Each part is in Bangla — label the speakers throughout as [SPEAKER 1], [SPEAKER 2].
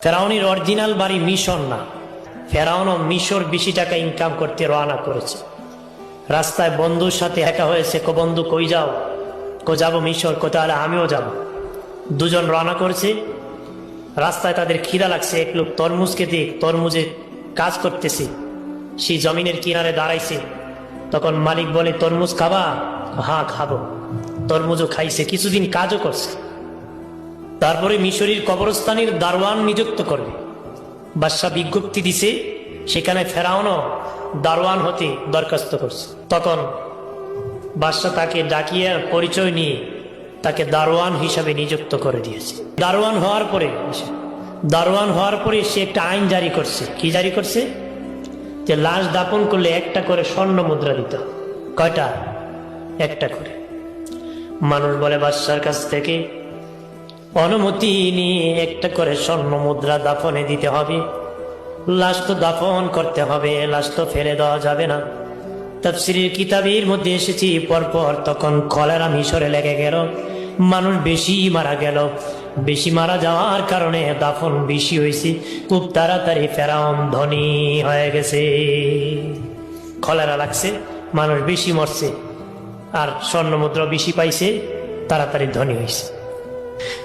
[SPEAKER 1] ফেরাউনের অরিজিনাল বাড়ি মিশর না, ফেরাউনও মিশর বেশি টাকা ইনকাম করতে রওনা করেছে। রাস্তায় বন্ধুর সাথে একা হয়েছে, কো বন্ধু কই যাও? কো যাবো মিশর। কো তাহলে আমিও যাব। দুজন রওনা করেছে। রাস্তায় তাদের খিদা লাগছে, এক লোক তরমুজ খেতে তরমুজে কাজ করতেছে, সেই জমিনের কিনারে দাঁড়াইছে। তখন মালিক বলে, তরমুজ খাবা? হ্যাঁ খাবো। তরমুজও খাইছে, কিছুদিন কাজও করছে। তারপরে মিশরের কবরস্থানের দারোয়ান নিযুক্ত করবে। বাদশাহ বিজ্ঞপ্তি দিছে, সেখানে ফেরাউনও দারোয়ান হতে দরখাস্ত করছে। তখন বাদশাহ তাকে ডাকিয়ে পরিচয় নিয়ে তাকে দারোয়ান হিসাবে নিযুক্ত করে দিয়েছে। দারোয়ান হওয়ার পরে সে একটা আইন জারি করছে। কি জারি করছে? যে লাশ দাপন করলে একটা করে স্বর্ণ মুদ্রা দিতে হবে। কয়টা? একটা করে। মানুষ বলে বাদশার কাছ থেকে অনুমতি নিয়ে একটা করে স্বর্ণ মুদ্রা দাফনে দিতে হবে। লাশ তো দাফন করতে হবে, লাশ তো ফেলে দেওয়া যাবে না। তাফসীরের কিতাবের মধ্যে এসেছি পরপর তখন কলেরা মিশরে লেগে গেল, মানুষ বেশি মারা গেল। বেশি মারা যাওয়ার কারণে দাফন বেশি হয়েছে। খুব তাড়াতাড়ি ফেরাউন ধনী হয়ে গেছে। কলেরা লাগছে, মানুষ বেশি মরছে, আর স্বর্ণ মুদ্রা বেশি পাইছে, তাড়াতাড়ি ধনী হয়েছে।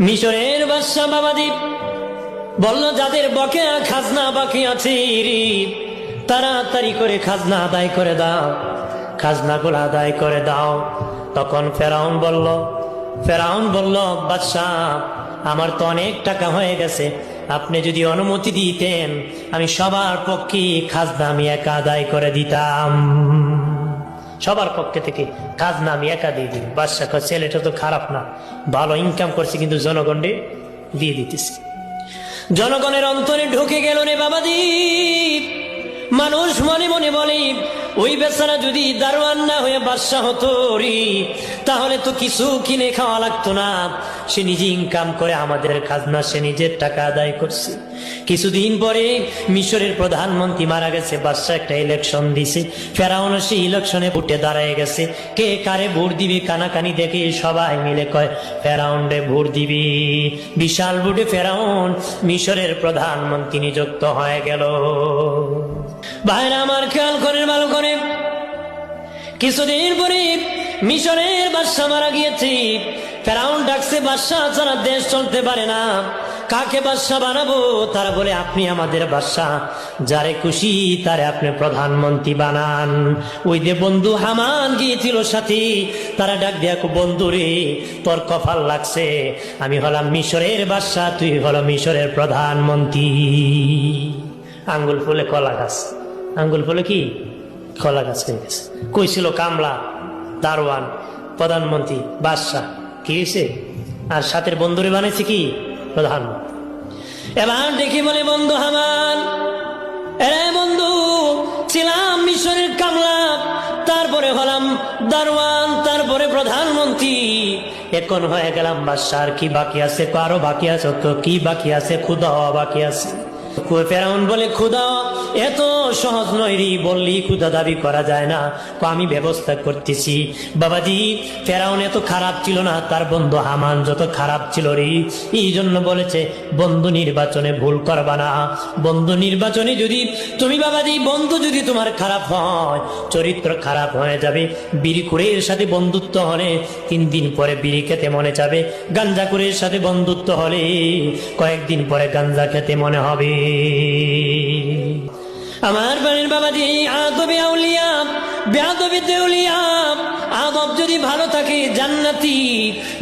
[SPEAKER 1] মিশরের বাদশা বাবাদীপ বলল, যাদের বকেয়া খাজনা বাকি আছে তাড়াতাড়ি করে খাজনা আদায় করে দাও, খাজনাগুলো আদায় করে দাও। তখন ফেরাউন বলল, বাদশা আমার তো অনেক টাকা হয়ে গেছে, আপনি যদি অনুমতি দিতেন আমি সবার পক্ষে খাজনা আমি একা আদায় করে দিতাম। সবার পক্ষে থেকে খাজনা আমি একা দিয়ে দিই। বাদশা কয়, ছেলেটা তো খারাপ না, ভালো ইনকাম করছে, কিন্তু জনগণে দিয়ে দিতেছে। জনগণের অন্তরে ঢুকে গেল রে বাবাজি। মানুষ মনে মনে বলে, ওই বেচারা যদি দারোয়ান না হয়ে বাদশা হতো তাহলে তো কিছু কিনে খাওয়া লাগতো না। সে নিজে ইনকাম করে আমাদের খাজনা সে নিজের টাকা আদায় করছে। কিছুদিন পরে মিশরের প্রধানমন্ত্রী মারা গেছে, বাদশা একটা ইলেকশন দিছে। ফেরাউন সেই ইলেকশনে ভোটে দাঁড়ায় গেছে। কে কারে ভোট দিবি কানাকানি দেখে সবাই মিলে কয় ফেরাউন রে ভোট দিবি। বিশাল ভোটে ফেরাউন মিশরের প্রধানমন্ত্রী নিযুক্ত হয়ে গেল। ভাইরা আমার খেয়াল করেন ভালো করে, কিছুদিন পরে মিশরের বাদশা মারা গিয়েছে। ফেরাউন ডাকছে, বাদশা ছাড়া দেশ চলতে পারে না, কাকে বাদশা বানাবো? তারা বলে, আপনি আমাদের বাদশা, যারে খুশি তারে আপনি প্রধানমন্ত্রী বানান। ওই যে বন্ধু হামান গিয়েছিল সাথে, তারা ডাক দিয়া, বন্ধু রে তোর কপাল লাগছে, আমি হলাম মিশরের বাদশা, তুই হলো মিশরের প্রধানমন্ত্রী। আঙ্গুল ফুলে কলা গাছ, আঙ্গুল ফুলে কি কলা গাছ হয়ে গেছে। কইছিল কামলা, দারোয়ান, প্রধানমন্ত্রী, বাদশাহ, কি হয়েছে? আর সাথের বন্ধুরে বানাইছে কি প্রধানমন্ত্রী। এবার দেখি বলে, বন্ধু হামান, এরে বন্ধু, ছিলাম মিশরের কামলা, তারপরে হলাম দারোয়ান, তারপরে প্রধানমন্ত্রী, এখন হয়ে গেলাম বাদশাহ। আর কি বাকি আছে? আরো বাকি আছে। তো কি বাকি আছে? ক্ষুধা হওয়া বাকি আছে। ফেরাউন বলে, ক্ষুধা এত সহজ নয় রে, বললি ক্ষুধা দাবি করা যায় না, আমি ব্যবস্থা করতেছি। বাবাজি, ফেরাউন এত খারাপ ছিল না, তার বন্ধু হামান যত খারাপ ছিল রে। এই জন্য বলেছে, বন্ধু নির্বাচনে ভুল করবা না। বন্ধু নির্বাচনে যদি তুমি বাবাজি, বন্ধু যদি তোমার খারাপ হয়, চরিত্র খারাপ হয়ে যাবে। বিড়িখুরের সাথে বন্ধুত্ব হলে 3 দিন পরে বিড়ি খেতে মনে যাবে। গাঞ্জাখুরের সাথে বন্ধুত্ব হলে কয়েকদিন পরে গাঞ্জা খেতে মনে হবে। আমার বাড়ির বাবাজি, আদবে আউলিয়া বেয়াদবে দেউলিয়া। আদব যদি ভালো থাকে জান্নাতি,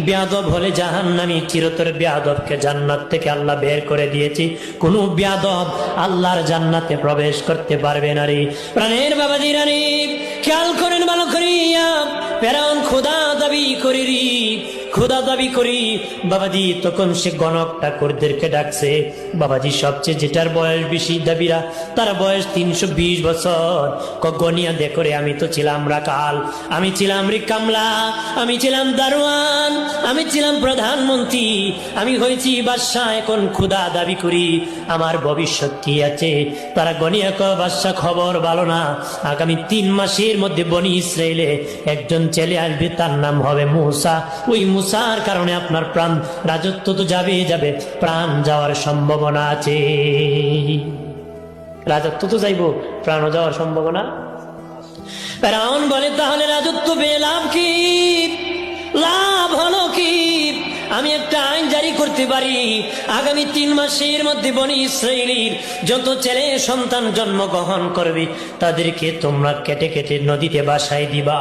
[SPEAKER 1] বেয়াদব হলে জাহান্নামী। চিরতর বেয়াদবকে জান্নাত থেকে আল্লাহ বের করে দিয়েছি। কোন বেয়াদব আল্লাহর জান্নাতে প্রবেশ করতে পারবে না রে। প্রাণের বাবাজি রানী খেয়াল করেন ভালো করিয়া, ফেরাউন খোদা দাবি করি রি, খোদা দাবি করি বাবাজি। তখন সে গণক ঠাকুরদেরকে ডাকছে। বাবাজি, সবচেয়ে যেটার বয়স বেশি দাবিরা, তার বয়স 320 বছর। গনিয়া দেখরে, আমি তো ছিলাম রাকাল, আমি ছিলাম রে কামলা, আমি ছিলাম দারোয়ান, আমি ছিলাম প্রধানমন্ত্রী, আমি হয়েছি বাদশাহ, এখন খোদা দাবি করি, আমার ভবিষ্যৎ কি আছে? তারা গনিয়া কয়, বাদশাহ খবর ভালো না, আগামী 3 মাসের মধ্যে বনি ইসরাইলে একজন ছেলে আসবে, তার নাম হবে মুসা। ওই মুসার কারণে আপনার প্রাণ, রাজত্ব তো যাবে, প্রাণ যাওয়ার সম্ভাবনা আছে। রাজত্ব তো যাইব, প্রাণও যাওয়ার সম্ভাবনা। ফেরাউন বলে, তাহলে রাজত্ব পেয়ে লাভ কি? লাভ হলো কি? আমি একটা আইন জারি করতে পারি, আগামী 3 মাসের মধ্যে বনি ইসরাইলের যত ছেলে সন্তান জন্মগ্রহণ করবে তাদেরকে তোমরা কেটে কেটে নদীতে ভাসায় দিবা।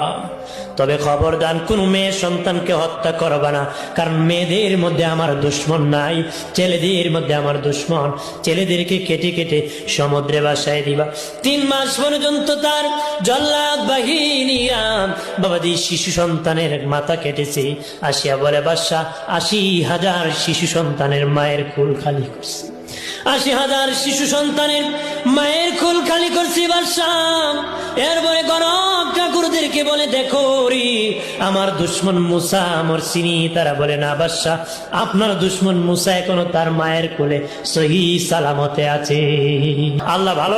[SPEAKER 1] তবে খবরদার কোন মেয়ে সন্তানকে হত্যা করবা না, কারণ মেয়েদের মধ্যে আমার দুশ্মন নাই, ছেলেদের মধ্যে আমার দুশ্মন। ছেলেদেরকে কেটে কেটে সমুদ্রে ভাসায় দিবা। 3 মাস পর্যন্ত তার জল্লাদ বাহিনীরা বাবাজি শিশু সন্তানের মাথা কেটেছে। আসিয়া বলে, বাদশাহ 80,000 শিশু সন্তানের মায়ের কুল খালি করছে। 80,000 শিশু সন্তানের মায়ের কুল খালি করছি বাদশাহ। এরপরে গণক ঠাকুরদেরকে বলে, দেখো রে আমার দুশ্মন মুসা মরসিনি। তারা বলে, না বাদশাহ, আপনার দুশ্মন মুসা এখনো তার মায়ের কোলে সহি সালামতে আছে। আল্লাহ ভালো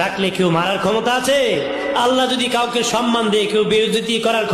[SPEAKER 1] রাখলে কেউ মারার ক্ষমতা আছে? আল্লাহ যদি কাউকে সম্মান দেয়, কেউ বেইজ্জতি করার